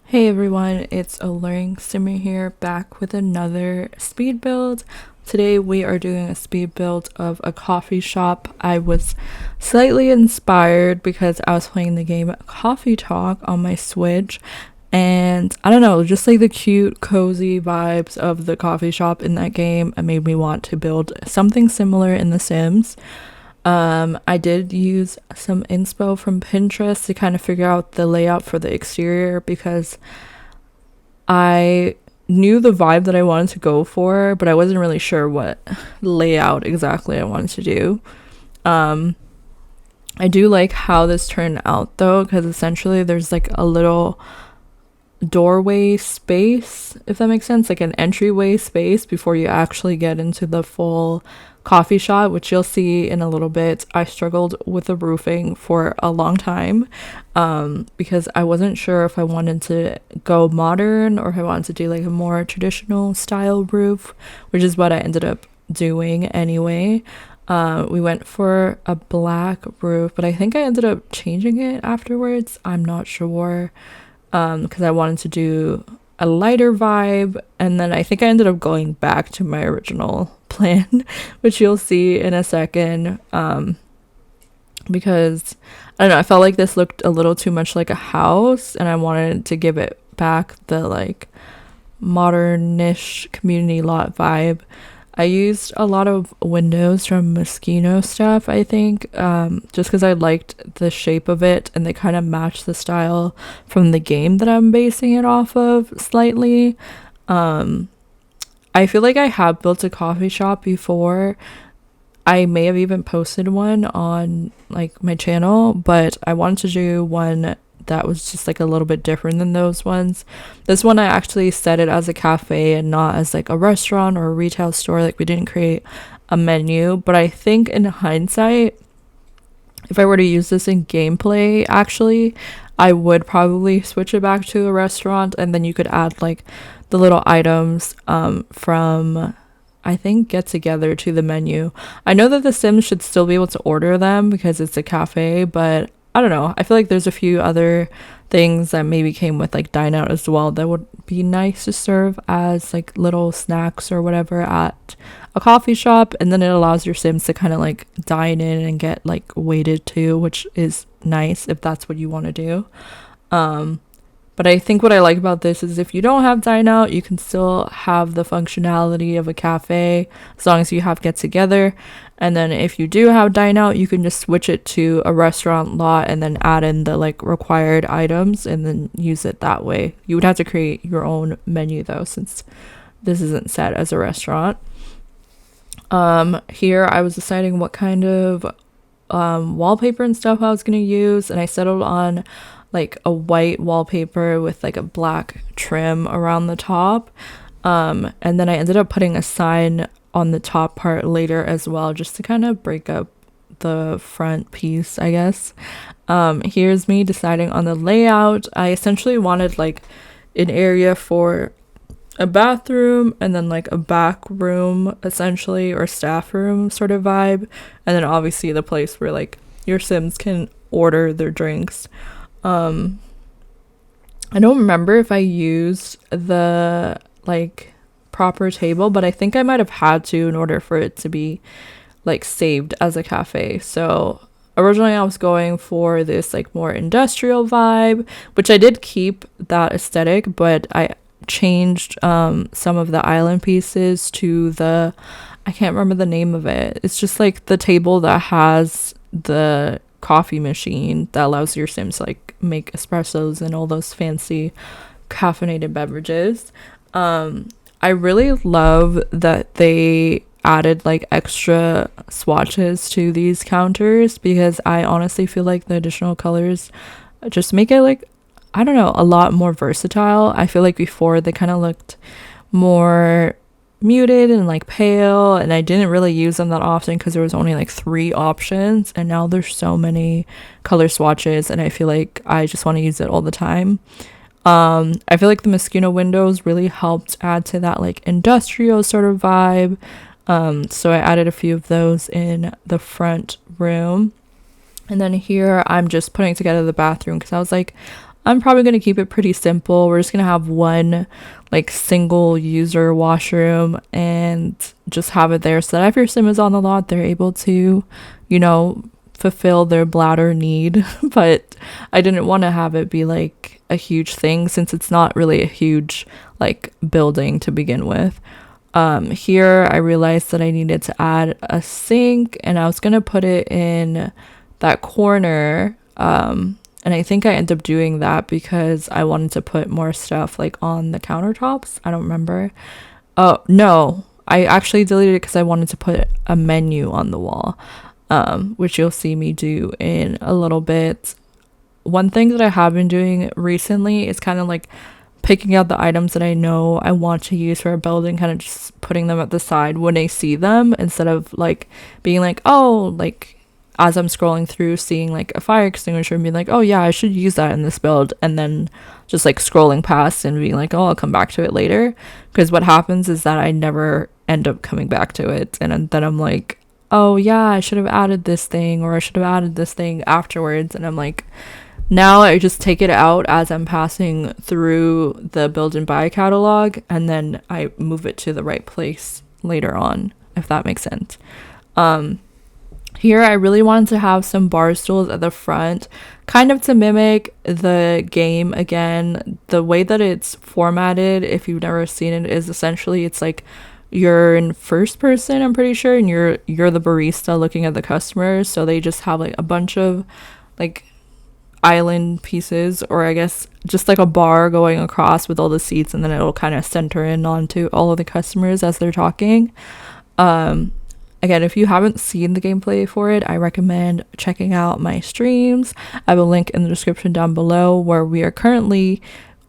Hey everyone, it's AlluringSimmer here, back with another speed build. Today we are doing a speed build of a coffee shop. I was slightly inspired because I was playing the game Coffee Talk on my Switch, and I don't know, just like the cute, cozy vibes of the coffee shop in that game, it made me want to build something similar in The Sims. I did use some inspo from Pinterest to kind of figure out the layout for the exterior because I knew the vibe that I wanted to go for, but I wasn't really sure what layout exactly I wanted to do. Um, I do like how this turned out though, because essentially there's like a little doorway space, if that makes sense, like an entryway space before you actually get into the full coffee shop, which you'll see in a little bit. I struggled with the roofing for a long time because I wasn't sure if I wanted to go modern or if I wanted to do like a more traditional style roof, which is what I ended up doing anyway. We went for a black roof, but I think I ended up changing it afterwards. I'm not sure because I wanted to do a lighter vibe, and then I think I ended up going back to my original plan, which you'll see in a second. Because I don't know, I felt like this looked a little too much like a house, and I wanted to give it back the like modernish community lot vibe. I used a lot of windows from Moschino stuff, I think, just because I liked the shape of it and they kind of match the style from the game that I'm basing it off of slightly. Um, I feel like I have built a coffee shop before. I may have even posted one on like my channel, but I wanted to do one that was just like a little bit different than those ones. This one I actually set it as a cafe and not as like a restaurant or a retail store. Like we didn't create a menu, but I think in hindsight, if I were to use this in gameplay, actually, I would probably switch it back to a restaurant, and then you could add like the little items from I think Get Together to the menu. I know that the Sims should still be able to order them because it's a cafe, but I don't know. I feel like there's a few other things that maybe came with like dine out as well that would be nice to serve as like little snacks or whatever at a coffee shop, and then it allows your Sims to kind of like dine in and get like weighted too, which is nice if that's what you want to do. Um but I think what I like about this is if you don't have dine out, you can still have the functionality of a cafe as long as you have Get Together. And then if you do have dine out, you can just switch it to a restaurant lot and then add in the like required items and then use it that way. You would have to create your own menu though, since this isn't set as a restaurant. Here I was deciding what kind of wallpaper and stuff I was gonna use, and I settled on like a white wallpaper with like a black trim around the top. And then I ended up putting a sign on the top part later as well, just to kind of break up the front piece, I guess. Here's me deciding on the layout. I essentially wanted like an area for a bathroom and then like a back room essentially, or staff room sort of vibe, and then obviously the place where like your Sims can order their drinks. um I don't remember if I used the like proper table, but I think I might have had to in order for it to be like saved as a cafe. So originally I was going for this like more industrial vibe, which I did keep that aesthetic, but I changed some of the island pieces to the, I can't remember the name of it. It's just like the table that has the coffee machine that allows your Sims to like make espressos and all those fancy caffeinated beverages. I really love that they added like extra swatches to these counters because I honestly feel like the additional colors just make it like, I don't know, a lot more versatile. I feel like before they kind of looked more muted and like pale, and I didn't really use them that often because there was only like three options, and now there's so many color swatches and I feel like I just want to use it all the time. I feel like the Moschino windows really helped add to that like industrial sort of vibe. So I added a few of those in the front room. And then here I'm just putting together the bathroom because I was like, I'm probably going to keep it pretty simple. We're just going to have one like single user washroom and just have it there so that if your sim is on the lot, they're able to, you know, fulfill their bladder need. But I didn't want to have it be like a huge thing since it's not really a huge like building to begin with. Here I realized that I needed to add a sink and I was going to put it in that corner. And I think I ended up doing that because I wanted to put more stuff like on the countertops. I don't remember. Oh, no. I actually deleted it because I wanted to put a menu on the wall, which you'll see me do in a little bit. One thing that I have been doing recently is kind of like picking out the items that I know I want to use for a building, kind of just putting them at the side when I see them instead of like being like, oh, like as I'm scrolling through, seeing like a fire extinguisher and being like, oh yeah, I should use that in this build, and then just like scrolling past and being like, oh, I'll come back to it later. Because what happens is that I never end up coming back to it, and then I'm like, oh yeah, I should have added this thing, or I should have added this thing afterwards, and I'm like, now I just take it out as I'm passing through the build and buy catalog, and then I move it to the right place later on, if that makes sense. Here, I really wanted to have some bar stools at the front, kind of to mimic the game again. The way that it's formatted, if you've never seen it, is essentially it's like you're in first person, I'm pretty sure, and you're the barista looking at the customers. So they just have like a bunch of like island pieces, or I guess just like a bar going across with all the seats, and then it'll kind of center in onto all of the customers as they're talking. Again, if you haven't seen the gameplay for it, I recommend checking out my streams. I have a link in the description down below where we are currently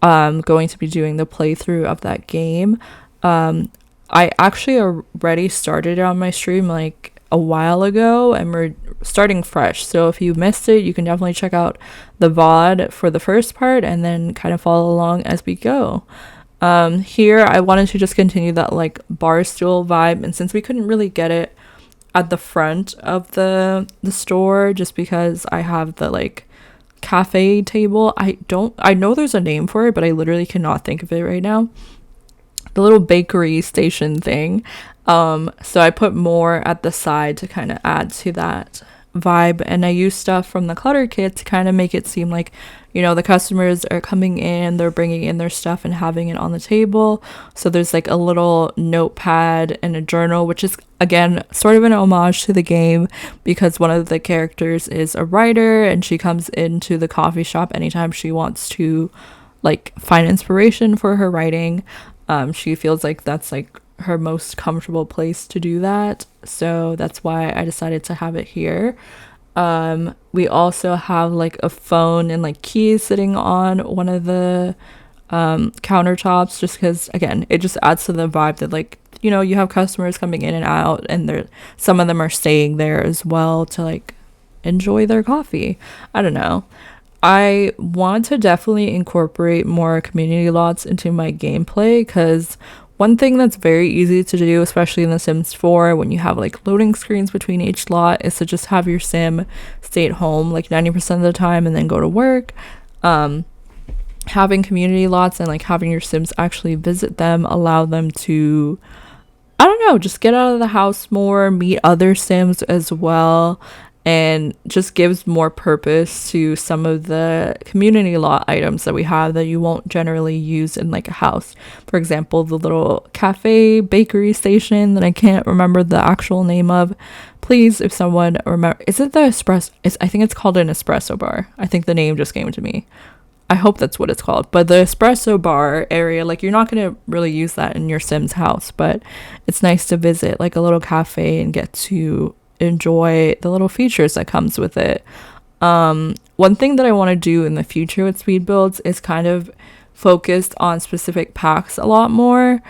going to be doing the playthrough of that game. I actually already started on my stream like a while ago, and we're starting fresh. So if you missed it, you can definitely check out the VOD for the first part and then kind of follow along as we go. Here I wanted to just continue that like bar stool vibe, and since we couldn't really get it at the front of the store just because I have the like cafe table, I know there's a name for it, but I literally cannot think of it right now. The little bakery station thing. So I put more at the side to kind of add to that vibe, and I use stuff from the clutter kit to kind of make it seem like, you know, the customers are coming in, they're bringing in their stuff and having it on the table. So there's like a little notepad and a journal, which is again sort of an homage to the game because one of the characters is a writer and she comes into the coffee shop anytime she wants to like find inspiration for her writing. She feels like that's like her most comfortable place to do that, so that's why I decided to have it here. We also have like a phone and like keys sitting on one of the countertops, just because again it just adds to the vibe that like, you know, you have customers coming in and out, and some of them are staying there as well to like enjoy their coffee. I don't know, I want to definitely incorporate more community lots into my gameplay, because one thing that's very easy to do, especially in The Sims 4, when you have like loading screens between each lot, is to just have your sim stay at home like 90% of the time and then go to work. Having community lots and like having your sims actually visit them, allow them to, I don't know, just get out of the house more, meet other sims as well, and just gives more purpose to some of the community lot items that we have that you won't generally use in like a house. For example, the little cafe bakery station that I can't remember the actual name of. Please, if someone remember, is it the espresso? I think it's called an espresso bar. I think the name just came to me. I hope that's what it's called. But the espresso bar area, like you're not going to really use that in your Sim's house, but it's nice to visit like a little cafe and get to enjoy the little features that comes with it. One thing that I want to do in the future with speed builds is kind of focused on specific packs a lot more.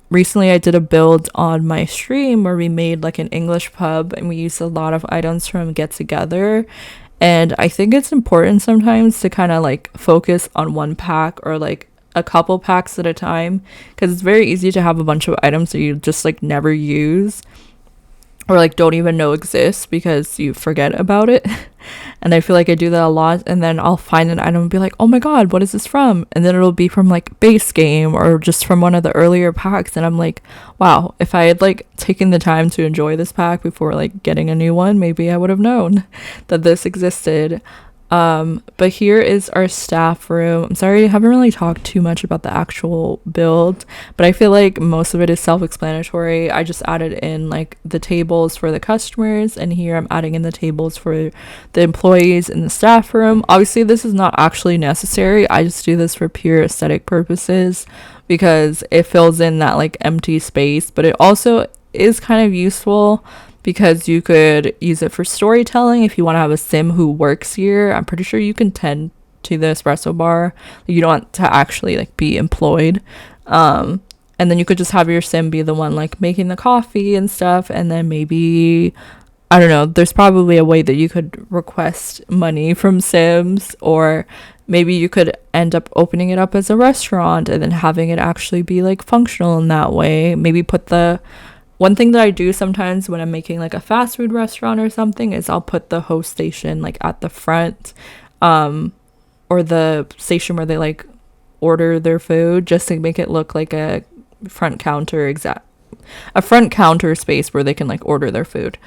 Recently I did a build on my stream where we made like an English pub and we used a lot of items from Get Together, and I think it's important sometimes to kind of like focus on one pack or like a couple packs at a time, because it's very easy to have a bunch of items that you just like never use. or like don't even know exists because you forget about it. And I feel like I do that a lot, and then I'll find an item and be like, oh my god, what is this from? And then it'll be from like base game or just from one of the earlier packs, and I'm like, wow, if I had like taken the time to enjoy this pack before like getting a new one, maybe I would have known that this existed. But here is our staff room. I'm sorry I haven't really talked too much about the actual build, but I feel like most of it is self-explanatory. I just added in like the tables for the customers, and here I'm adding in the tables for the employees in the staff room. Obviously this is not actually necessary. I just do this for pure aesthetic purposes because it fills in that like empty space, but it also is kind of useful because you could use it for storytelling if you want to have a sim who works here. I'm pretty sure you can tend to the espresso bar. You don't want to actually like be employed. And then you could just have your sim be the one like making the coffee and stuff, and then maybe, I don't know, there's probably a way that you could request money from sims, or maybe you could end up opening it up as a restaurant and then having it actually be like functional in that way. Maybe put the one thing that I do sometimes when I'm making like a fast food restaurant or something is I'll put the host station like at the front, or the station where they like order their food, just to make it look like a front counter space where they can like order their food.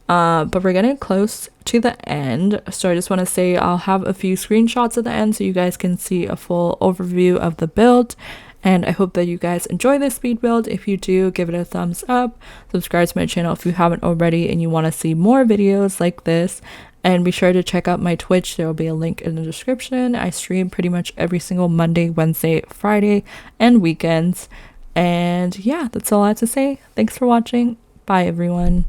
But we're getting close to the end, so I just want to say I'll have a few screenshots at the end so you guys can see a full overview of the build. And I hope that you guys enjoy this speed build. If you do, give it a thumbs up. Subscribe to my channel if you haven't already and you want to see more videos like this. And be sure to check out my Twitch. There will be a link in the description. I stream pretty much every single Monday, Wednesday, Friday, and weekends. And yeah, that's all I have to say. Thanks for watching. Bye, everyone.